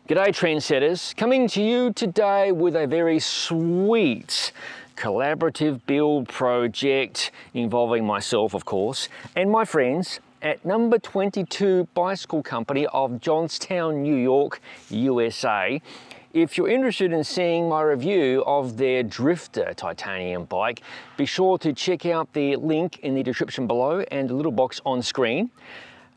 G'day trendsetters, coming to you today with a very sweet collaborative build project involving myself, of course, and my friends at number 22 Bicycle Company of Johnstown, New York, USA. If you're interested in seeing my review of their Drifter titanium bike, be sure to check out the link in the description below and the little box on screen.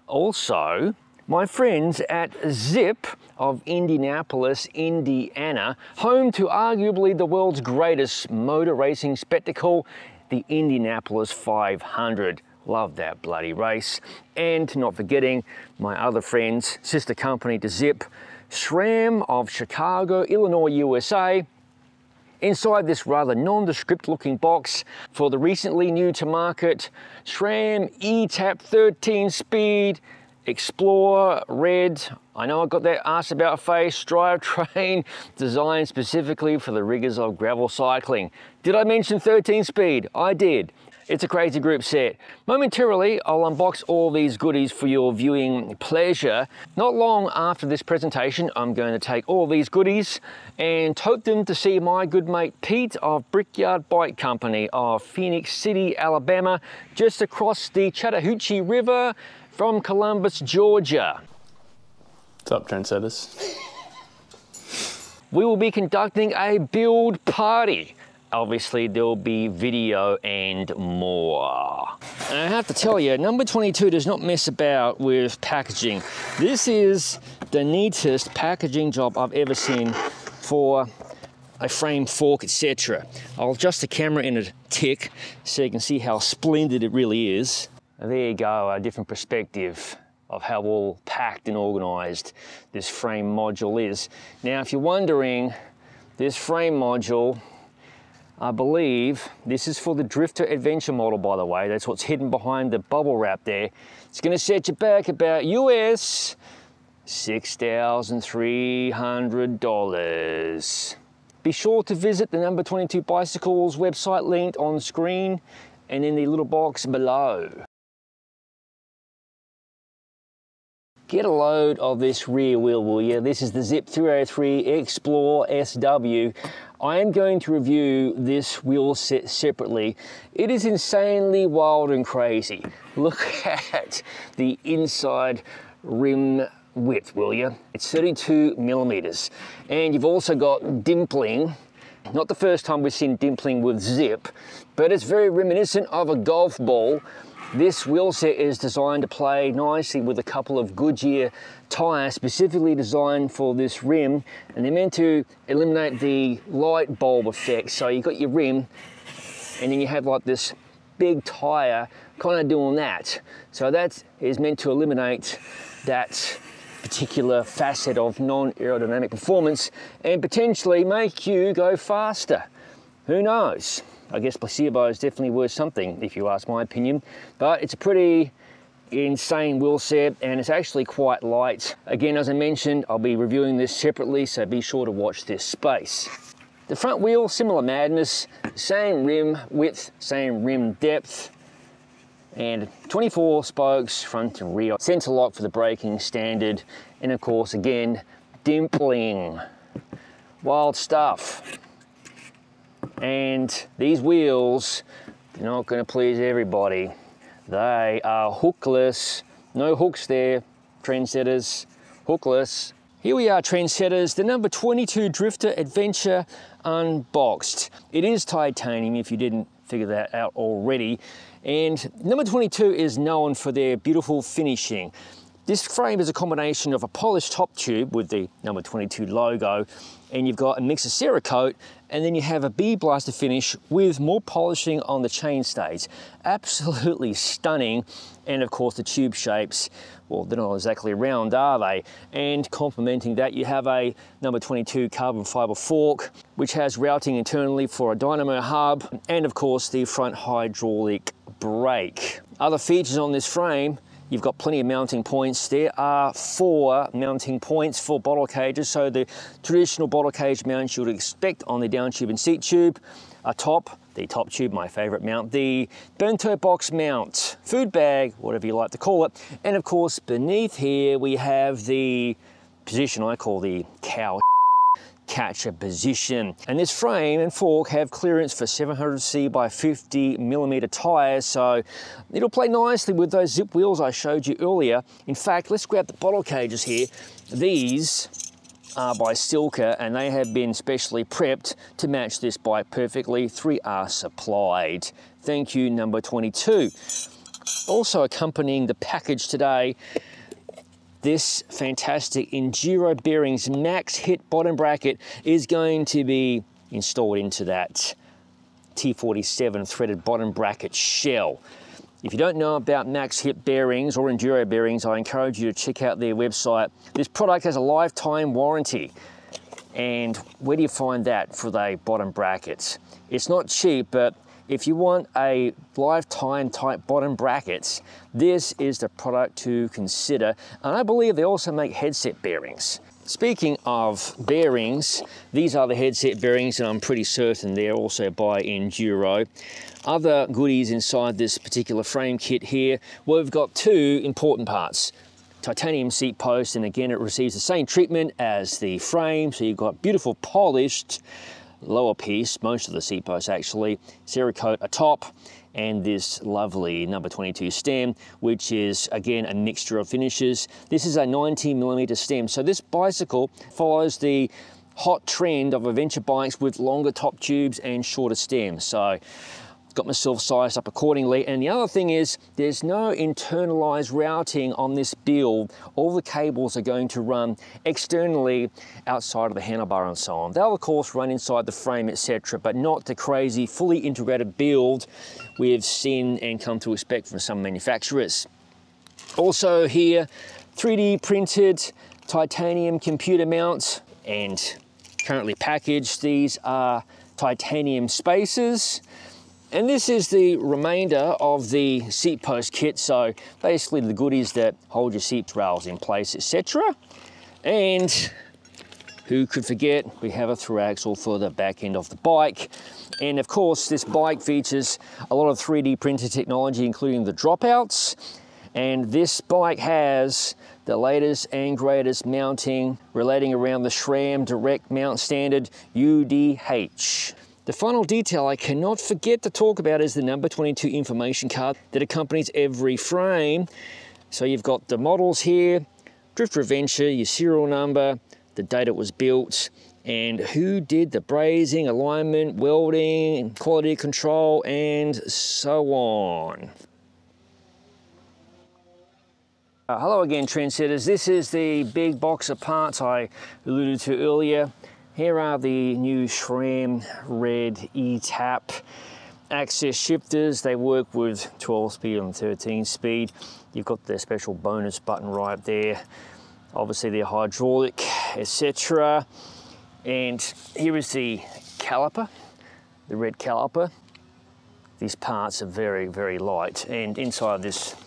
Also, my friends at Zipp of Indianapolis, Indiana, home to arguably the world's greatest motor racing spectacle, the Indianapolis 500. Love that bloody race. And not forgetting my other friends, sister company to Zipp, SRAM of Chicago, Illinois, USA. Inside this rather nondescript looking box for the recently new to market SRAM E-Tap 13-speed Explorer Red. I know I got that asked about face drivetrain designed specifically for the rigours of gravel cycling. Did I mention 13 speed? I did. It's a crazy group set. Momentarily, I'll unbox all these goodies for your viewing pleasure. Not long after this presentation, I'm going to take all these goodies and tote them to see my good mate Pete of Brickyard Bike Company of Phoenix City, Alabama, just across the Chattahoochee River from Columbus, Georgia. What's up, trendsetters? We will be conducting a build party. Obviously, there'll be video and more. And I have to tell you, number 22 does not mess about with packaging. This is the neatest packaging job I've ever seen for a frame, fork, etc. I'll adjust the camera in a tick so you can see how splendid it really is. There you go, a different perspective of how all packed and organised this frame module is. Now, if you're wondering, this frame module, I believe this is for the Drifter Adventure model, by the way. That's what's hidden behind the bubble wrap there. It's going to set you back about US $6,300. Be sure to visit the number 22 Bicycles website linked on screen and in the little box below. Get a load of this rear wheel, will you? This is the Zipp 303 Explorer SW. I am going to review this wheel set separately. It is insanely wild and crazy. Look at the inside rim width, will you? It's 32 millimeters. And you've also got dimpling. Not the first time we've seen dimpling with Zipp, but it's very reminiscent of a golf ball. This wheel set is designed to play nicely with a couple of Goodyear tyres specifically designed for this rim, and they're meant to eliminate the light bulb effect. So you've got your rim and then you have like this big tyre kind of doing that. So that is meant to eliminate that particular facet of non-aerodynamic performance and potentially make you go faster. Who knows? I guess placebo is definitely worth something, if you ask my opinion. But it's a pretty insane wheel set, and it's actually quite light. Again, as I mentioned, I'll be reviewing this separately, so be sure to watch this space. The front wheel, similar madness, same rim width, same rim depth, and 24 spokes front and rear. Center lock for the braking standard, and of course, again, dimpling. Wild stuff. And these wheels, they're not going to please everybody. They are hookless. No hooks there, trendsetters. Hookless. Here we are, trendsetters. The number 22 Drifter Adventure unboxed. It is titanium, if you didn't figure that out already. And number 22 is known for their beautiful finishing. This frame is a combination of a polished top tube with the number 22 logo, and you've got a mix of Cerakote, and then you have a bee blaster finish with more polishing on the chain stays. Absolutely stunning. And of course the tube shapes, well, they're not exactly round, are they? And complementing that, you have a number 22 carbon fiber fork, which has routing internally for a dynamo hub, and of course the front hydraulic brake. Other features on this frame, you've got plenty of mounting points. There are 4 mounting points for bottle cages. So the traditional bottle cage mounts you would expect on the down tube and seat tube. Atop the top tube, my favorite mount, the bento box mount, food bag, whatever you like to call it. And of course, beneath here, we have the position I call the cow catcher position. And this frame and fork have clearance for 700C by 50mm tires, so it'll play nicely with those Zipp wheels I showed you earlier. In fact, let's grab the bottle cages here. These are by Silka, and they have been specially prepped to match this bike perfectly. 3R supplied. Thank you, number 22. Also accompanying the package today, this fantastic Enduro Bearings Max Hit bottom bracket is going to be installed into that T47 threaded bottom bracket shell. If you don't know about Max Hit bearings or Enduro bearings, I encourage you to check out their website. This product has a lifetime warranty. And where do you find that for the bottom brackets? It's not cheap, but if you want a lifetime type bottom brackets, this is the product to consider. And I believe they also make headset bearings. Speaking of bearings, these are the headset bearings, and I'm pretty certain they're also by Enduro. Other goodies inside this particular frame kit here, well, we've got two important parts. Titanium seat post, and again, it receives the same treatment as the frame, so you've got beautiful polished lower piece, most of the seat posts actually, Cerakote atop, and this lovely number 22 stem, which is again a mixture of finishes. This is a 19mm stem, so this bicycle follows the hot trend of adventure bikes with longer top tubes and shorter stems. So got myself sized up accordingly. And the other thing is there's no internalized routing on this build. All the cables are going to run externally outside of the handlebar and so on. They'll of course run inside the frame, etc., but not the crazy fully integrated build we've seen and come to expect from some manufacturers. Also here, 3D printed titanium computer mounts, and currently packaged, these are titanium spacers. And this is the remainder of the seat post kit, so basically the goodies that hold your seat rails in place, etc. And who could forget, we have a through axle for the back end of the bike. And of course, this bike features a lot of 3D printed technology, including the dropouts. And this bike has the latest and greatest mounting relating around the SRAM direct mount standard UDH. The final detail I cannot forget to talk about is the number 22 information card that accompanies every frame. So you've got the models here, Drifter Adventure, your serial number, the date it was built, and who did the brazing, alignment, welding, quality control, and so on. Hello again, trendsetters. This is the big box of parts I alluded to earlier. Here are the new SRAM red E-tap AXS shifters. They work with 12 speed and 13 speed. You've got the special bonus button right there. Obviously they're hydraulic, etc. And here is the caliper, the red caliper. These parts are very, very light. And inside this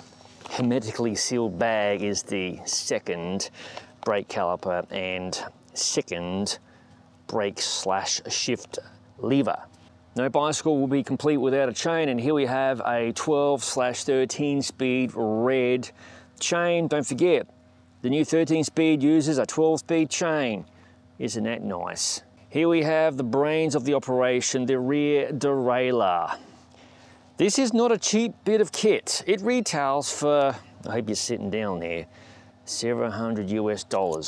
hermetically sealed bag is the second brake caliper and second brake / shift lever. No bicycle will be complete without a chain, and here we have a 12/13 speed red chain. Don't forget, the new 13 speed uses a 12 speed chain. Isn't that nice? Here we have the brains of the operation, the rear derailleur. This is not a cheap bit of kit. It retails for, I hope you're sitting down there, several hundred US.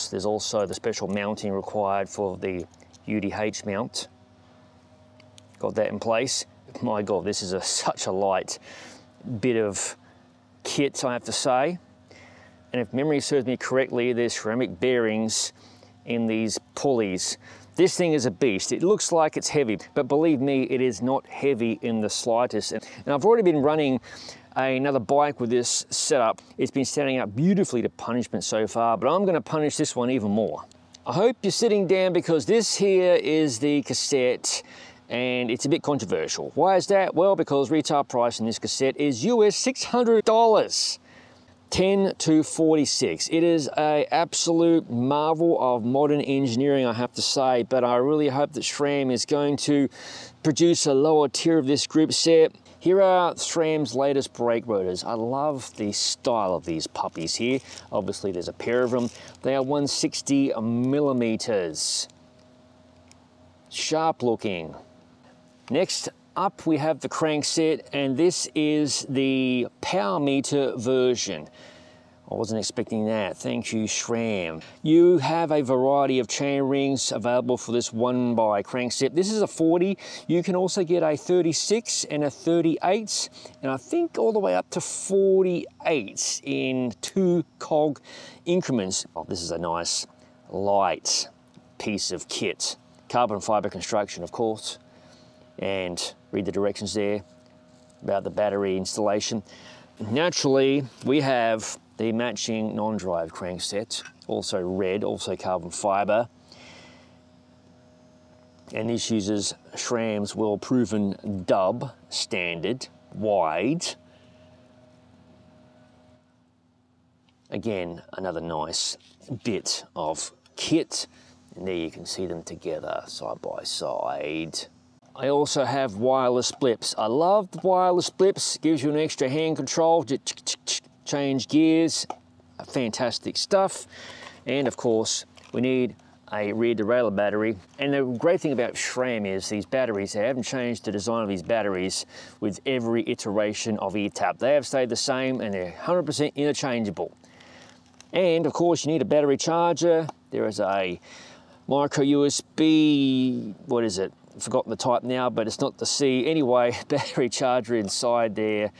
There's also the special mounting required for the UDH mount. Got that in place. My God, this is such a light bit of kit, I have to say. And if memory serves me correctly, there's ceramic bearings in these pulleys. This thing is a beast. It looks like it's heavy, but believe me, it is not heavy in the slightest. And I've already been running another bike with this setup. It's been standing up beautifully to punishment so far, but I'm gonna punish this one even more. I hope you're sitting down, because this here is the cassette, and it's a bit controversial. Why is that? Well, because retail price in this cassette is US $600. 10 to 46. It is an absolute marvel of modern engineering, I have to say, but I really hope that SRAM is going to produce a lower tier of this group set. Here are SRAM's latest brake rotors. I love the style of these puppies here. Obviously there's a pair of them. They are 160 millimeters. Sharp looking. Next up we have the crankset, and this is the power meter version. I wasn't expecting that. Thank you, SRAM. You have a variety of chain rings available for this 1x crankset. This is a 40. You can also get a 36 and a 38, and I think all the way up to 48 in 2 cog increments. Oh, this is a nice light piece of kit. Carbon fiber construction, of course. And read the directions there about the battery installation. Naturally, we have the matching non-drive crankset, also red, also carbon fiber. And this uses SRAM's well-proven dub standard, wide. Again, another nice bit of kit. And there you can see them together, side by side. I also have wireless blips. I love the wireless blips. Gives you an extra hand control to change gears. Fantastic stuff. And of course, we need a rear derailleur battery. And the great thing about SRAM is these batteries, they haven't changed the design of these batteries with every iteration of ETAP. They have stayed the same and they're 100% interchangeable. And of course, you need a battery charger. There is a micro USB, what is it? I've forgotten the type now, but it's not the C. Anyway, battery charger inside there.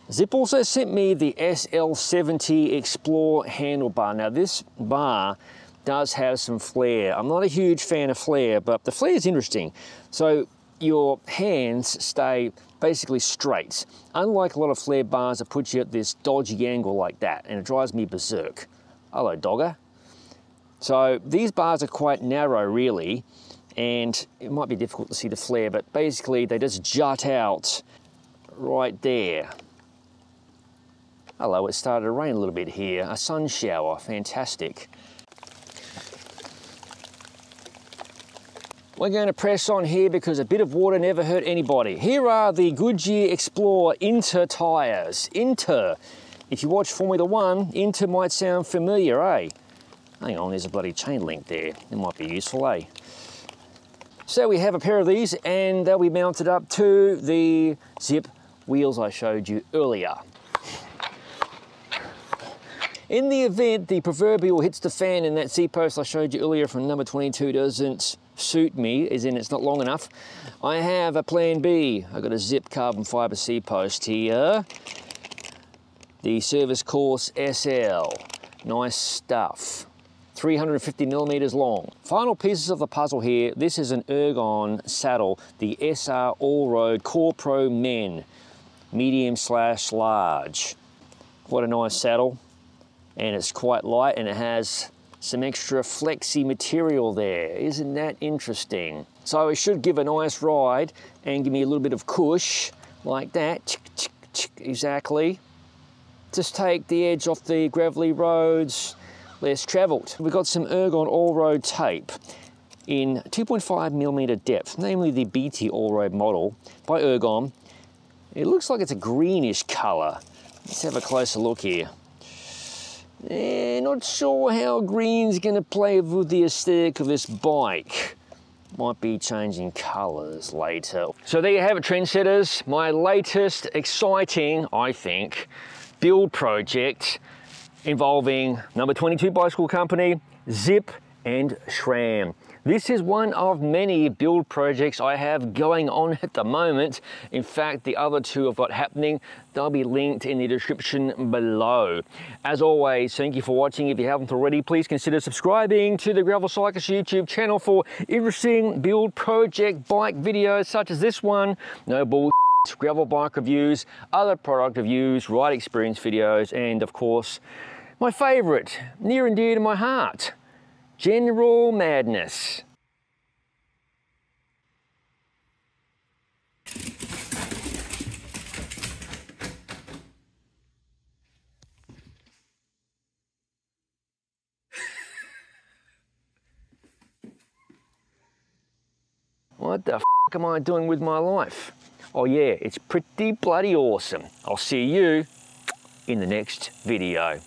Zipp also sent me the SL70 Explore handlebar. Now this bar does have some flare. I'm not a huge fan of flare, but the flare is interesting. So your hands stay basically straight. Unlike a lot of flare bars that put you at this dodgy angle like that, and it drives me berserk. Hello, dogger. So these bars are quite narrow, really, and it might be difficult to see the flare, but basically they just jut out right there. Hello, it started to rain a little bit here. A sun shower, fantastic. We're going to press on here because a bit of water never hurt anybody. Here are the Goodyear Explorer Inter tyres. Inter. If you watch Formula One, Inter might sound familiar, eh? Hang on, there's a bloody chain link there. It might be useful, eh? So we have a pair of these and they'll be mounted up to the Zipp wheels I showed you earlier. In the event the proverbial hits the fan and that C-post I showed you earlier from number 22 doesn't suit me, as in it's not long enough, I have a plan B. I've got a Zipp carbon fiber C-post here. The Service Course SL. Nice stuff. 350 millimeters long. Final pieces of the puzzle here. This is an Ergon saddle, the SR All-Road Core Pro Men, medium/large. What a nice saddle. And it's quite light and it has some extra flexy material there. Isn't that interesting? So it should give a nice ride and give me a little bit of cush like that. Exactly. Just take the edge off the gravelly roads less travelled. We've got some Ergon all-road tape in 2.5 millimeter depth, namely the BT all-road model by Ergon. It looks like it's a greenish colour. Let's have a closer look here. Not sure how green's going to play with the aesthetic of this bike. Might be changing colours later. So there you have it, trendsetters. My latest exciting, I think, build project involving number 22 bicycle company, Zipp and SRAM. This is one of many build projects I have going on at the moment. In fact, the other two I've got happening. They'll be linked in the description below. As always, thank you for watching. If you haven't already, please consider subscribing to the Gravel Cyclist YouTube channel for interesting build project bike videos such as this one. No bullshit, gravel bike reviews, other product reviews, ride experience videos, and of course, my favorite, near and dear to my heart, general madness. what the f am I doing with my life? Oh yeah, it's pretty bloody awesome. I'll see you in the next video.